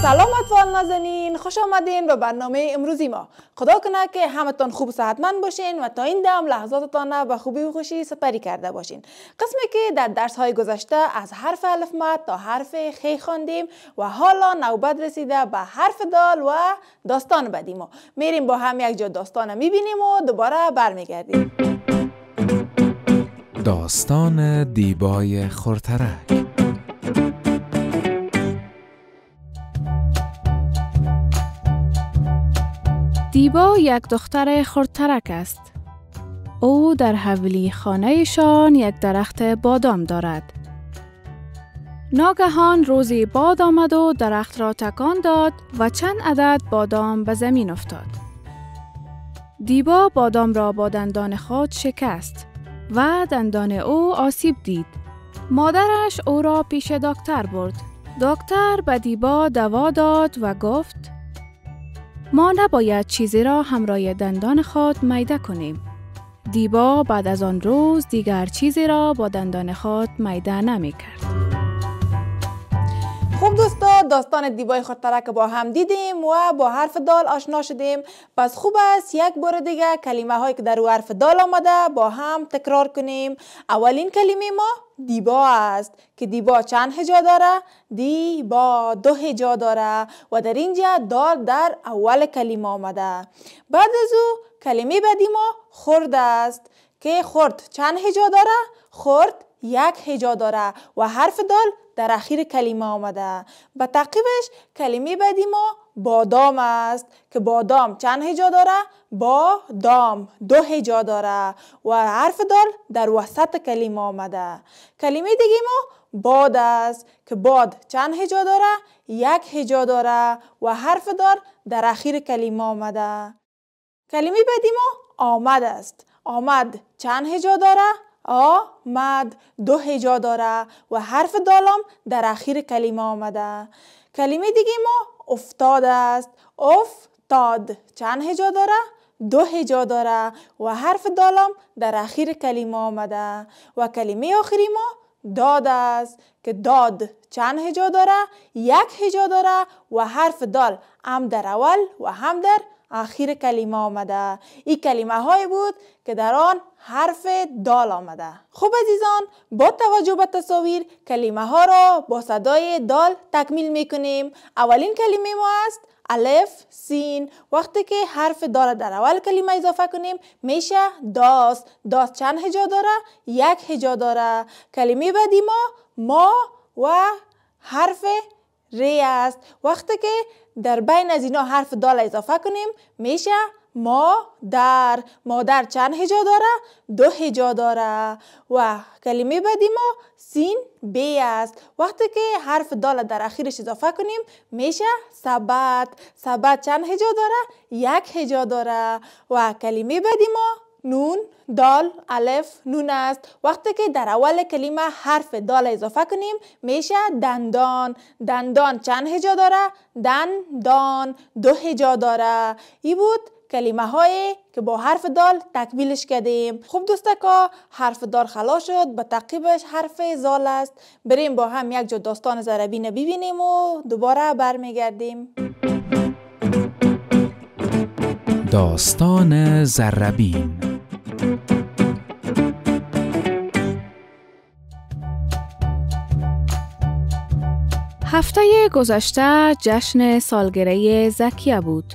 سلام اطفال نازنین، خوش آمدین به برنامه امروزی ما. خدا کنه که همتون خوب و صحتمند باشین و تا این دم لحظاتتان به خوبی و خوشی سپری کرده باشین. قسمی که در درس های گذشته از حرف الف مد تا حرف خ خواندیم و حالا نوبت رسیده به حرف دال و داستان بعدی ما. میریم با هم یک جا داستان میبینیم و دوباره برمیگردیم. داستان دیبای خرترک. دیبا یک دختر خردترک است. او در حویلی خانه‌شان یک درخت بادام دارد. ناگهان روزی باد آمد و درخت را تکان داد و چند عدد بادام به زمین افتاد. دیبا بادام را با دندان خود شکست و دندان او آسیب دید. مادرش او را پیش دکتر برد. دکتر به دیبا دوا داد و گفت: ما نباید چیزی را همراه دندان خود میده کنیم. دیبا بعد از آن روز دیگر چیزی را با دندان خود میده نمی کرد. خوب دوستا، داستان دیبای خرترک با هم دیدیم و با حرف دال آشنا شدیم. پس خوب است یک بار دیگه کلمه هایی که در حرف دال آمده با هم تکرار کنیم. اولین کلمه ما دیبا است که دیبا چند هجا داره؟ دیبا 2 هجا داره و در اینجا دال در اول کلمه آمده. بعد از او کلمه بعدی ما خرد است که خرد چند هجا داره؟ خرد 1 هجا داره و حرف دال در اخیر کلمه آمده. به تعقیبش کلمه بعدی ما بادام است که بادام چند هجا داره؟ بادام 2 هجا داره و حرف دال در وسط کلمه آمده. کلمه دیگه ما باد است که باد چند هجا داره؟ 1 هجا داره و حرف دال در اخیر کلمه آمده. کلمه بعدی ما آمد است. آمد چند هجا داره؟ آمد 2 هجا داره و حرف دالم در اخیر کلمه آمده. کلمه دیگه ما افتاد است. افتاد چند هجا داره؟ 2 هجا داره و حرف دالم در اخیر کلمه آمده. و کلمه آخری ما داد است که داد چند هجا داره؟ 1 هجا داره و حرف دال هم در اول و هم در آخر کلمه آمده. این کلمه های بود که در آن حرف دال آمده. خب عزیزان، با توجه به تصاویر کلمه ها را با صدای دال تکمیل میکنیم. اولین کلمه ما است الف سین. وقتی که حرف دال در اول کلمه اضافه کنیم میشه داست. داست چند هجا داره؟ 1 هجا داره. کلمه بعدی ما و حرف ری است. وقتی که در بین از اینا حرف دال اضافه کنیم میشه مادر. مادر چند هجا داره؟ 2 هجا داره. و کلمه بعدی ما سین بی است. وقتی که حرف دال در اخیرش اضافه کنیم میشه سبت. سبت چند هجا داره؟ 1 هجا داره. و کلمه بعدی ما نون دال الف نون است. وقتی که در اول کلمه حرف دال اضافه کنیم میشه دندان. دندان چند هجا داره؟ دندان 2 هجا داره. ای بود کلمه هایی که با حرف دال تکمیلش کردیم. خوب دوستکا، حرف دال خلاص شد، به تعقیبش حرف زال است. بریم با هم یک جا داستان ضربین ببینیم و دوباره برمیگردیم. داستان ضربین. هفته گذشته جشن سالگرده زکیه بود.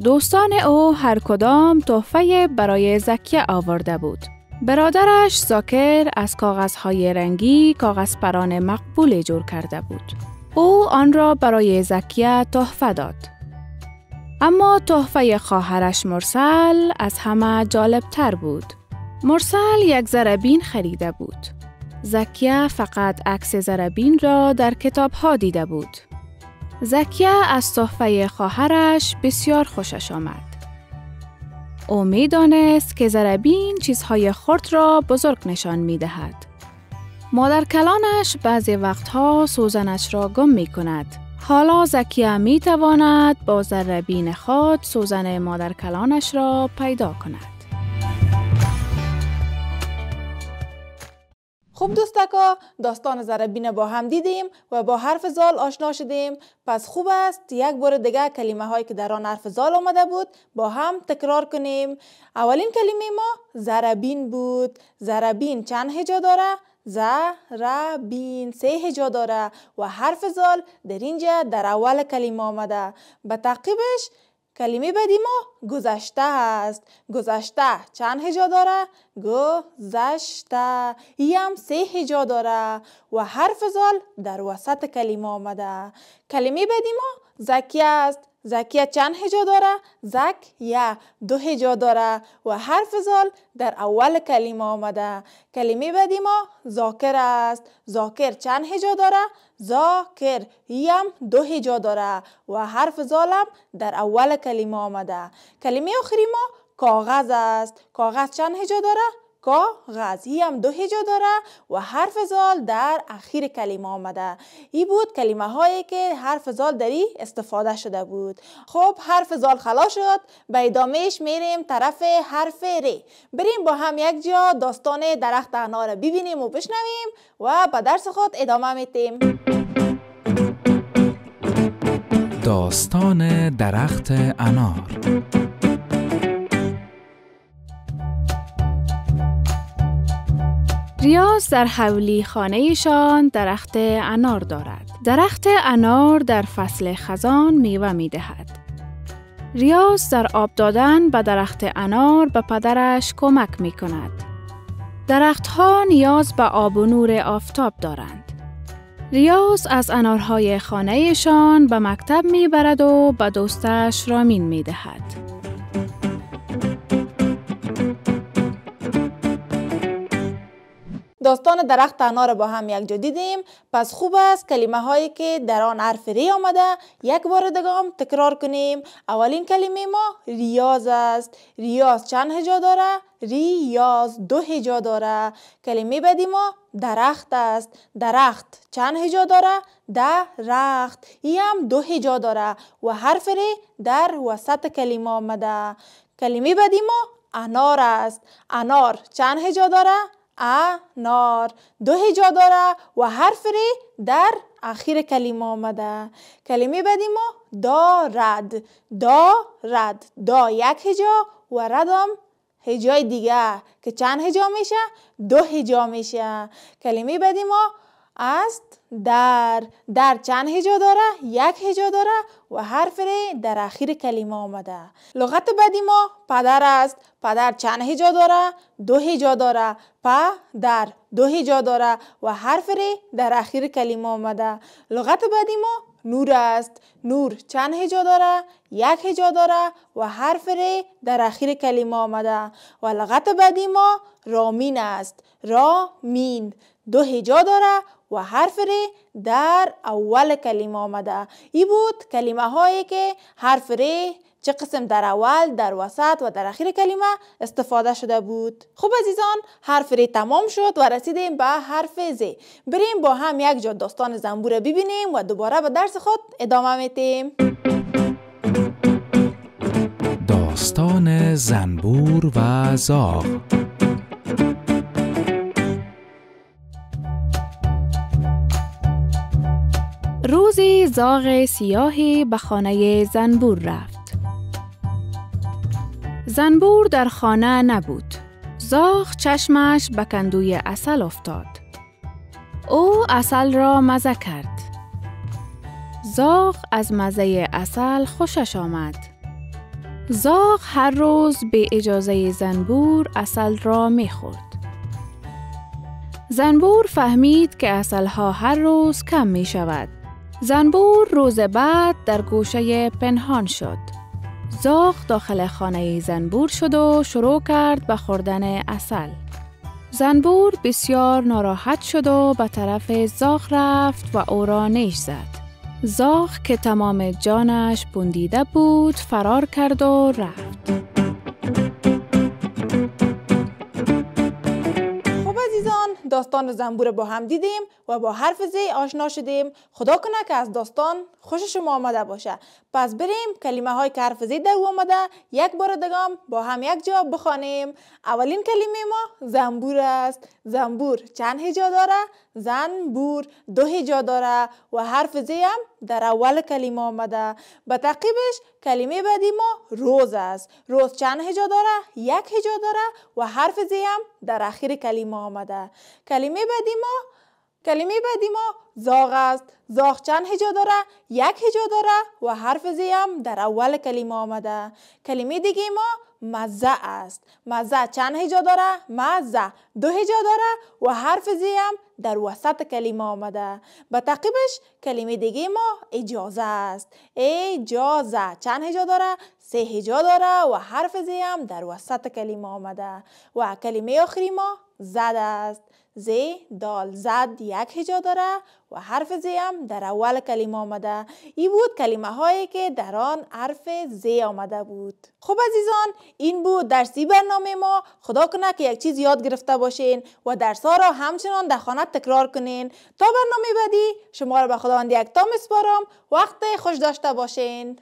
دوستان او هر کدام تحفه برای زکیه آورده بود. برادرش زاکر از کاغذهای رنگی کاغذ پران مقبول جور کرده بود. او آن را برای زکیه تحفه داد. اما تحفه خواهرش مرسل از همه جالب تر بود. مرسل یک ضربین خریده بود. زکیه فقط عکس ضربین را در کتاب ها دیده بود. زکیه از تحفه خواهرش بسیار خوشش آمد. او می دانست که ضربین چیزهای خرد را بزرگ نشان می دهد. مادر کلانش بعضی وقتها سوزنش را گم می کند. حالا زکیه می تواند با ضربین خود سوزن مادر کلانش را پیدا کند. خب دوستکا، داستان زربین با هم دیدیم و با حرف زال آشنا شدیم. پس خوب است یک بار دیگه کلمه هایی که در آن حرف زال آمده بود با هم تکرار کنیم. اولین کلمه ما زربین بود. زربین چند هجا داره؟ زربین 3 هجا داره و حرف زال در اینجا در اول کلمه آمده. به تعقیبش کلمه بعدی ما گذشته است. گذشته چند هجا داره؟ گذشته. این هم 3 هجا داره و حرف زال در وسط کلمه آمده. کلمه بعدی ما زکیه است. زکیه چند هجا داره؟ زکیه 2 هجا داره و حرف زال در اول کلمه آمده. کلمه بعدی ما ذاکر است. ذاکر چند هجا داره؟ ذاکر هم 2 هجا داره و حرف زال هم در اول کلمه آمده. کلمه آخری ما کاغذ است. کاغذ چند هجا داره؟ کاغذ هم 2 هجا داره و حرف زال در اخیر کلمه آمده. این بود کلمه هایی که حرف زال داری استفاده شده بود. خب حرف زال خلاص شد. به ادامهش میریم طرف حرف ر. بریم با هم یک جا داستان درخت انار ببینیم و بشنویم و به درس خود ادامه میتیم. داستان درخت انار. ریاض در حولی خانه‌شان درخت انار دارد. درخت انار در فصل خزان میوه می‌دهد. ریاض در آب دادن به درخت انار به پدرش کمک می‌کند. درخت‌ها نیاز به آب و نور آفتاب دارند. ریاض از انارهای خانه‌شان به مکتب می‌برد و به دوستش رامین می‌دهد. داستان درخت انار با هم یک جا دیدیم. پس خوب است کلمه هایی که در آن حرف ری آمده یک بار دیگه هم تکرار کنیم. اولین کلمه ما ریاض است. ریاض چند هجا داره؟ ریاض 2 هجا داره. کلمه بعدی ما درخت است. درخت چند هجا داره؟ درخت. این هم 2 هجا داره و حرف ری در وسط کلمه آمده. کلمه بعدی ما انار است. انار چند هجا داره؟ انار 2 هجا داره و حرف ری در آخر کلمه آمده. کلمه بعدی ما دارد. دارد 1 هجا و ردم هجای دیگه که چند هجا میشه؟ 2 هجا میشه. کلمه بعدی ما است. در چند هجا داره؟ 1 هجا داره و حرف ری در آخر کلمه آمده. لغت بعدی ما پدر است. پدر چند هجا داره؟ 2 هجا داره. پدر 2 هجا داره و حرف ری در آخر کلمه آمده. لغت بعدی ما نور است. نور چند هجا داره؟ 1 هجا داره و حرف ری در آخر کلمه آمده. و لغت بعدی ما رامین است. رامین 2 هجا داره و حرف ری در اول کلمه آمده. این بود کلمه هایی که حرف ری چه قسم در اول، در وسط و در آخر کلمه استفاده شده بود. خب عزیزان، حرف ری تمام شد و رسیدیم به حرف ز. بریم با هم یک جا داستان زنبور ببینیم و دوباره به درس خود ادامه میتیم. داستان زنبور و زاغ. روزی زاغ سیاهی به خانه زنبور رفت. زنبور در خانه نبود. زاغ چشمش به کندوی عسل افتاد. او عسل را مزه کرد. زاغ از مزه عسل خوشش آمد. زاغ هر روز به اجازه زنبور عسل را می‌خورد. زنبور فهمید که عسل‌ها هر روز کم می‌شود. زنبور روز بعد در گوشه پنهان شد. زاغ داخل خانه زنبور شد و شروع کرد به خوردن عسل. زنبور بسیار ناراحت شد و به طرف زاغ رفت و او را نیش زد. زاغ که تمام جانش بندیده بود فرار کرد و رفت. خب عزیزان، داستان زنبور با هم دیدیم و با حرف ز آشنا شدیم. خدا کنه که از داستان خوش شما آمده باشه. پس بریم کلمه های که حرف ز در اومده یک بار دگام با هم یک جا بخوانیم. اولین کلمه ما زنبور است. زنبور چند هجا داره؟ زنبور 2 هجا داره و حرف ز هم در اول کلمه آمده. به تعقیبش کلمه بعدی ما روز است. روز چند هجا داره؟ 1 هجا داره و حرف ز هم در آخر کلمه آمده. کلمه بعدی ما زاغ است. زاغ چند هجا داره؟ 1 هجا داره و حرف ز هم در اول کلمه آمده. کلمه دیگه ما مزه است. مزه چند هجا داره؟ مزه 2 هجا داره و حرف ز هم در وسط کلمه آمده. به تعقیبش کلمه دیگه ما اجازه است. اجازه چند هجا داره؟ 3 هجا داره و حرف ز هم در وسط کلمه آمده. و کلمه آخری ما زد است. ز دال زد 1 هجا داره و حرف ز هم در اول کلمه آمده. این بود کلمه هایی که در آن حرف ز آمده بود. خب عزیزان، این بود درسی برنامه ما. خدا کنه که یک چیز یاد گرفته باشین و درس ها را همچنان در خانه تکرار کنین. تا برنامه بعدی شما را به خداوند یک تا میسپارم. وقت خوش داشته باشین.